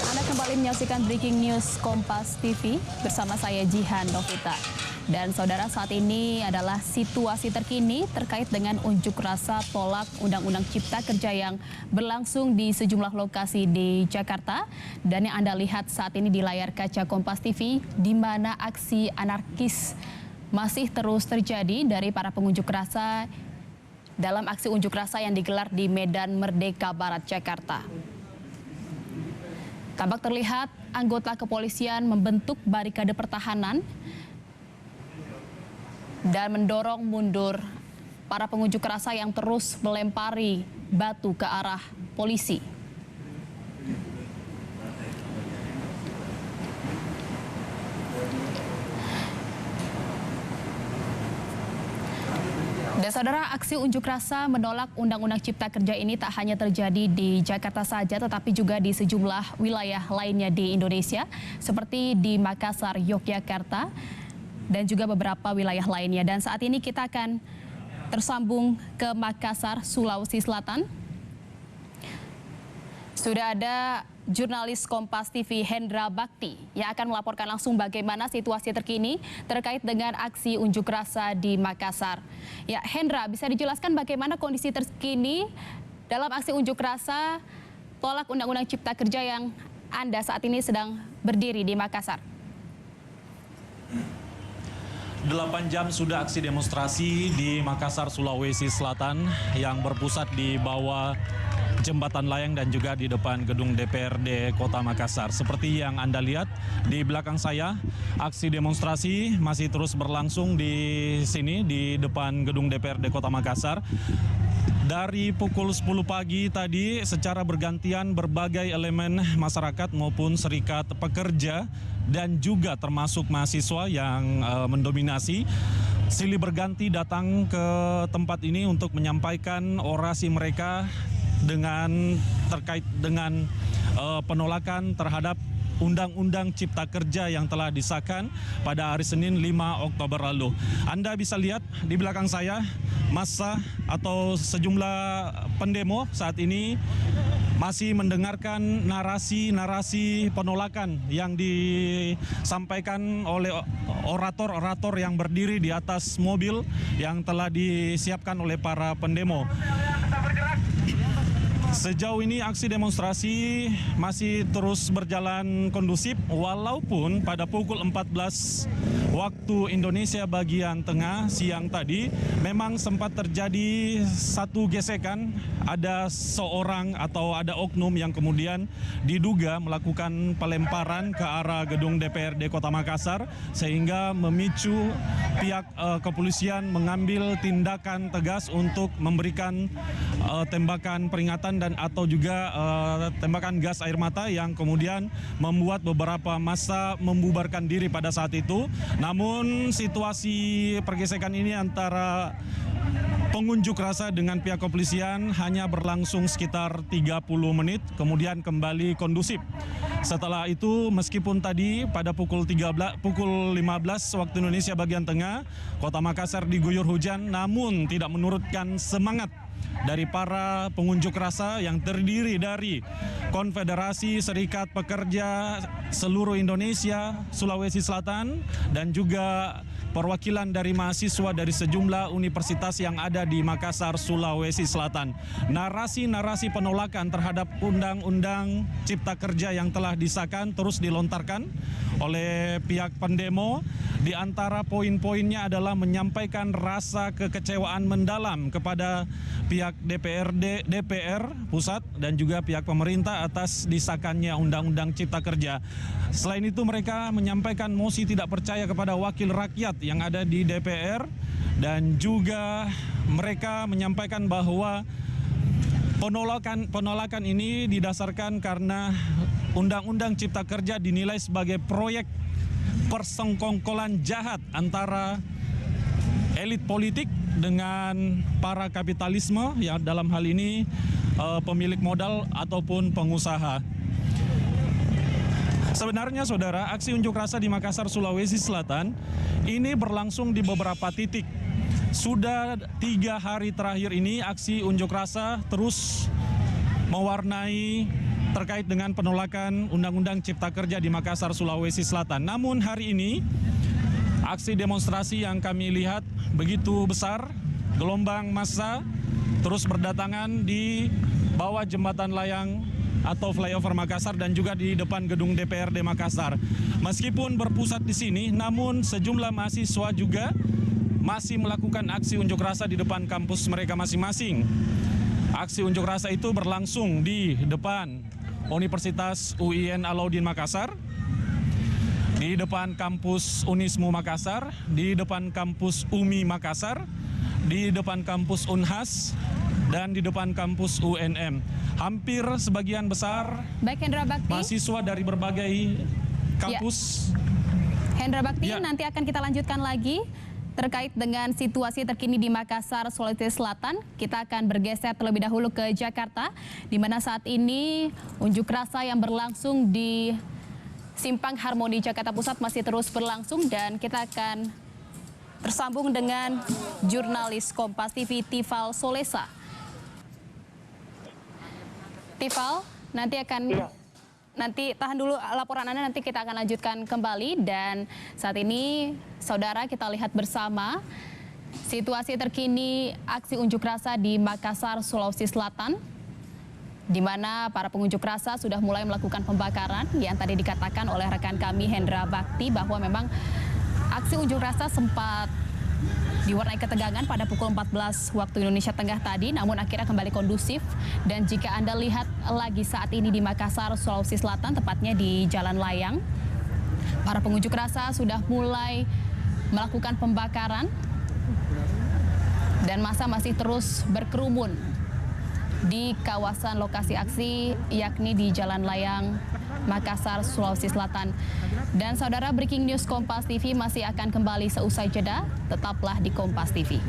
Anda kembali menyaksikan Breaking News Kompas TV bersama saya Jihan Novita. Dan saudara, saat ini adalah situasi terkini terkait dengan unjuk rasa tolak Undang-Undang Cipta Kerja yang berlangsung di sejumlah lokasi di Jakarta. Dan yang Anda lihat saat ini di layar kaca Kompas TV, di mana aksi anarkis masih terus terjadi dari para pengunjuk rasa dalam aksi unjuk rasa yang digelar di Medan Merdeka Barat, Jakarta. Tampak terlihat anggota kepolisian membentuk barikade pertahanan dan mendorong mundur para pengunjuk rasa yang terus melempari batu ke arah polisi. Dan saudara, aksi unjuk rasa menolak Undang-Undang Cipta Kerja ini tak hanya terjadi di Jakarta saja, tetapi juga di sejumlah wilayah lainnya di Indonesia, seperti di Makassar, Yogyakarta, dan juga beberapa wilayah lainnya. Dan saat ini kita akan tersambung ke Makassar, Sulawesi Selatan. Sudah ada jurnalis Kompas TV Hendra Bakti yang akan melaporkan langsung bagaimana situasi terkini terkait dengan aksi unjuk rasa di Makassar. Ya, Hendra, bisa dijelaskan bagaimana kondisi terkini dalam aksi unjuk rasa tolak Undang-Undang Cipta Kerja yang Anda saat ini sedang berdiri di Makassar? 8 jam sudah aksi demonstrasi di Makassar, Sulawesi Selatan yang berpusat di bawah Jembatan Layang dan juga di depan gedung DPRD Kota Makassar. Seperti yang Anda lihat di belakang saya, aksi demonstrasi masih terus berlangsung di sini di depan gedung DPRD Kota Makassar. Dari pukul 10 pagi tadi secara bergantian berbagai elemen masyarakat maupun serikat pekerja dan juga termasuk mahasiswa yang mendominasi silih berganti datang ke tempat ini untuk menyampaikan orasi mereka terkait dengan penolakan terhadap Undang-Undang Cipta Kerja yang telah disahkan pada hari Senin 5 Oktober lalu. Anda bisa lihat di belakang saya massa atau sejumlah pendemo saat ini masih mendengarkan narasi-narasi penolakan yang disampaikan oleh orator-orator yang berdiri di atas mobil yang telah disiapkan oleh para pendemo. Sejauh ini aksi demonstrasi masih terus berjalan kondusif walaupun pada pukul 14 waktu Indonesia bagian tengah siang tadi memang sempat terjadi satu gesekan. Ada seorang atau ada oknum yang kemudian diduga melakukan pelemparan ke arah gedung DPRD Kota Makassar sehingga memicu pihak kepolisian mengambil tindakan tegas untuk memberikan tembakan peringatan dan atau juga tembakan gas air mata yang kemudian membuat beberapa massa membubarkan diri pada saat itu. Namun situasi pergesekan ini antara pengunjuk rasa dengan pihak kepolisian hanya berlangsung sekitar 30 menit, kemudian kembali kondusif. Setelah itu, meskipun tadi pada pukul 15 waktu Indonesia bagian tengah, Kota Makassar diguyur hujan, namun tidak menurunkan semangat dari para pengunjuk rasa yang terdiri dari Konfederasi Serikat Pekerja seluruh Indonesia, Sulawesi Selatan, dan juga perwakilan dari mahasiswa dari sejumlah universitas yang ada di Makassar, Sulawesi Selatan. Narasi-narasi penolakan terhadap Undang-Undang Cipta Kerja yang telah disahkan terus dilontarkan oleh pihak pendemo. Di antara poin-poinnya adalah menyampaikan rasa kekecewaan mendalam kepada pihak DPR pusat dan juga pihak pemerintah atas disahkannya Undang-Undang Cipta Kerja. Selain itu mereka menyampaikan mosi tidak percaya kepada wakil rakyat yang ada di DPR dan juga mereka menyampaikan bahwa penolakan ini didasarkan karena Undang-Undang Cipta Kerja dinilai sebagai proyek persengkongkolan jahat antara elit politik dengan para kapitalisme yang dalam hal ini pemilik modal ataupun pengusaha. Sebenarnya saudara, aksi unjuk rasa di Makassar, Sulawesi Selatan ini berlangsung di beberapa titik. Sudah 3 hari terakhir ini aksi unjuk rasa terus mewarnai terkait dengan penolakan Undang-Undang Cipta Kerja di Makassar, Sulawesi Selatan. Namun hari ini aksi demonstrasi yang kami lihat begitu besar, gelombang massa terus berdatangan di bawah jembatan layang atau flyover Makassar dan juga di depan gedung DPRD Makassar. Meskipun berpusat di sini, namun sejumlah mahasiswa juga masih melakukan aksi unjuk rasa di depan kampus mereka masing-masing. Aksi unjuk rasa itu berlangsung di depan Universitas UIN Alauddin Makassar, di depan kampus Unismu Makassar, di depan kampus UMI Makassar, di depan kampus Unhas, dan di depan kampus UNM. Hampir sebagian besar Hendra Bakti, mahasiswa dari berbagai kampus. Hendra Bakti, nanti akan kita lanjutkan lagi terkait dengan situasi terkini di Makassar, Sulawesi Selatan. Kita akan bergeser terlebih dahulu ke Jakarta, di mana saat ini unjuk rasa yang berlangsung di Simpang Harmoni Jakarta Pusat masih terus berlangsung, dan kita akan tersambung dengan jurnalis Kompas TV Tifal Solesa. Tifal, nanti tahan dulu laporan Anda, nanti kita akan lanjutkan kembali. Dan saat ini saudara, kita lihat bersama situasi terkini aksi unjuk rasa di Makassar, Sulawesi Selatan, di mana para pengunjuk rasa sudah mulai melakukan pembakaran yang tadi dikatakan oleh rekan kami Hendra Bakti bahwa memang aksi unjuk rasa sempat diwarnai ketegangan pada pukul 14 waktu Indonesia Tengah tadi, namun akhirnya kembali kondusif. Dan jika Anda lihat lagi saat ini di Makassar, Sulawesi Selatan, tepatnya di Jalan Layang, para pengunjuk rasa sudah mulai melakukan pembakaran dan massa masih terus berkerumun di kawasan lokasi aksi, yakni di Jalan Layang, Makassar, Sulawesi Selatan. Dan saudara, Breaking News Kompas TV masih akan kembali seusai jeda. Tetaplah di Kompas TV.